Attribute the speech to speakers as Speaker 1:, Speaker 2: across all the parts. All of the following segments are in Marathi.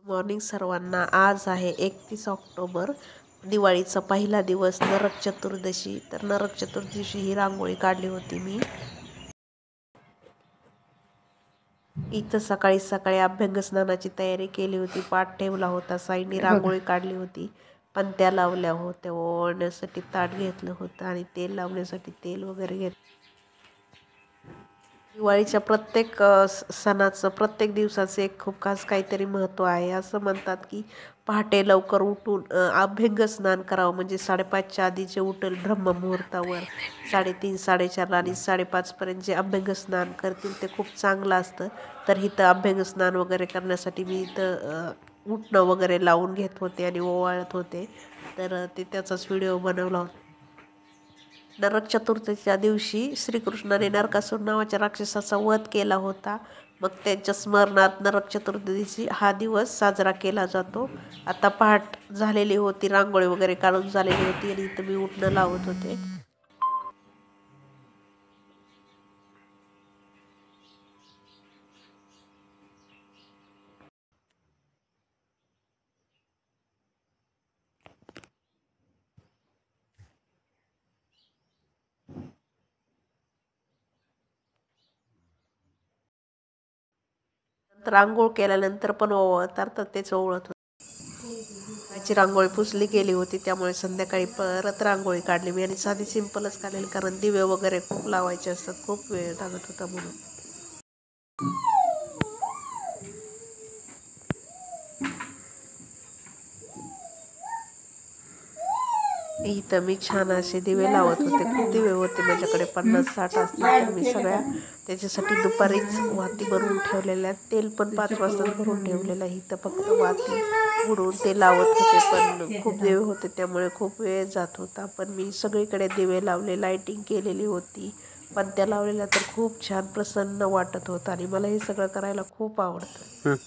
Speaker 1: मॉर्निंग सर्वांना. आज आहे 31 ऑक्टोबर, दिवाळीचा पहिला दिवस, नरक चतुर्दशी. तर नरक चतुर्दशी ही रांगोळी काढली होती मी इथं. सकाळी सकाळी अभ्यंग स्नानाची तयारी केली होती, पाठ ठेवला होता, साईडनी रांगोळी काढली होती, पणत्या लावल्या होत्या, ओवाळण्यासाठी ताट घेतलं होतं आणि तेल लावण्यासाठी तेल वगैरे घेतलं. दिवाळीच्या प्रत्येक सणाचं, प्रत्येक दिवसाचं एक खूप खास काहीतरी महत्त्व आहे. असं म्हणतात की पहाटे लवकर उठून अभ्यंग स्नान करावं, म्हणजे 5:30च्या आधी जे उठेल ब्रह्ममुहूर्तावर 3:30, 4:30 आणि 5:30पर्यंत जे अभ्यंग स्नान करतील ते खूप चांगलं असतं. तर इथं अभ्यंग स्नान वगैरे करण्यासाठी मी इथं उठणं वगैरे लावून घेत होते आणि ओवाळत होते. तर ते त्याचाच व्हिडिओ बनवला होता. नरक चतुर्थीच्या दिवशी श्रीकृष्णाने नरकासूर नावाच्या राक्षसाचा वध केला होता. मग त्यांच्या स्मरणार्थ नरक चतुर्दशी हा दिवस साजरा केला जातो. आता पहाट झालेली होती, रांगोळी वगैरे काढून झालेली होती आणि इथं मी उठणं लावत होते. रांगोळ केल्यानंतर पण ओवाळतात, तर तेच ओवळत होते. त्याची रांगोळी पुसली गेली होती, त्यामुळे संध्याकाळी परत रांगोळी काढली मी आणि साधी सिंपलच काढलेली, कारण दिवे वगैरे खूप लावायचे असतात, खूप वेळ लागत होता म्हणून. इथं मी छान असे दिवे लावत होते. खूप दिवे होते माझ्याकडे, 50-60 असतील. तर मी सगळ्या त्याच्यासाठी दुपारीच वाती भरून ठेवलेल्या, तेल पण 5 वाजताच भरून ठेवलेलं आहे. इथं फक्त वाती उडून ते लावत होते, पण खूप दिवे होते त्यामुळे खूप वेळ जात होता. पण मी सगळीकडे दिवे लावले, लाईटिंग केलेली होती, पणत्या लावलेल्या, तर खूप छान प्रसन्न वाटत होतं आणि मला हे सगळं करायला खूप आवडतं.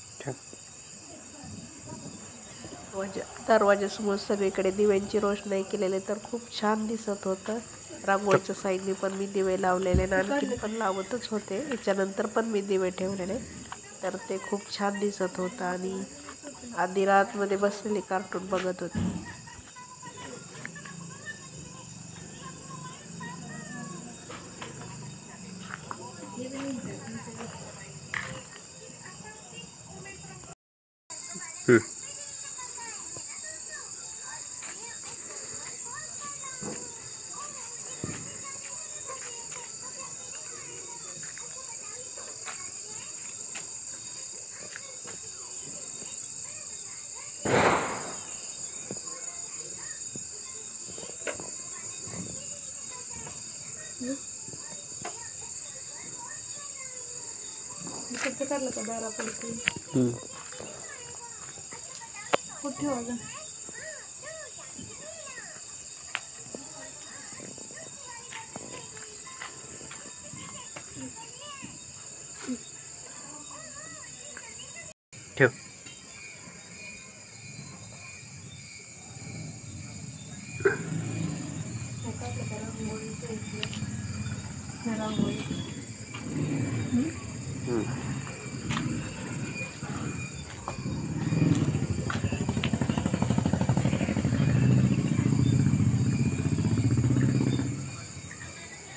Speaker 1: दरवाजासमोर सगळीकडे दिव्यांची रोषणाई केलेली, तर खूप छान दिसत होतं. रांगोळीच्या साईडने पण मी दिवे लावलेले आणि आणखीन पण लावतच होते. याच्यानंतर पण मी दिवे ठेवलेले, तर ते खूप छान दिसत होतं. आणि आधी रातमध्ये बसलेली कार्टून बघत होते. ठेव.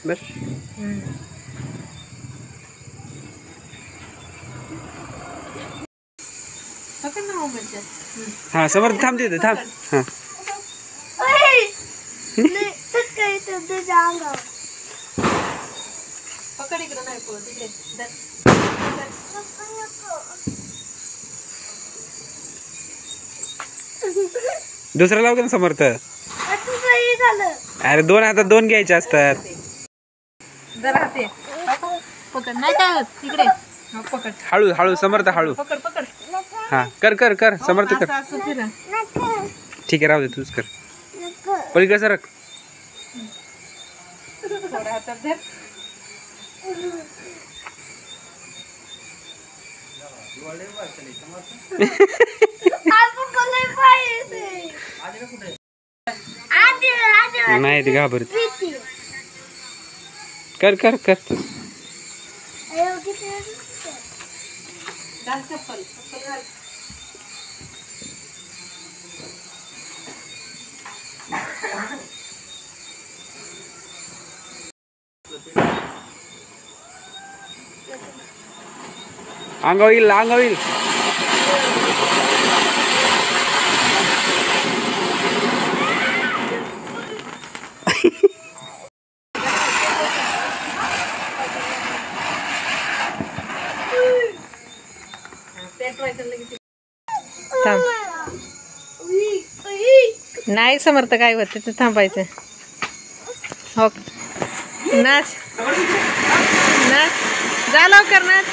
Speaker 1: बस. हा समर्थ थांब, तिथे थांब. हा पकड इकडं, नाही पळत इकडे. दुसरं लावतो ना समर्थ. अरे 2 हातात 2 घ्यायचे असतात. हळू हळू समर्थ, हळू. हा कर कर कर समर्थ, कर. ठीक आहे, राहू दे, तूच कर. पलीकडे सरक. नाही ते घाबरत. कर कर कर.
Speaker 2: अंगावर येईल अंगावर येईल.
Speaker 3: नाही समर्थ काय होत ते थांबायचं. हो नाच नाच जा लवकर नाच.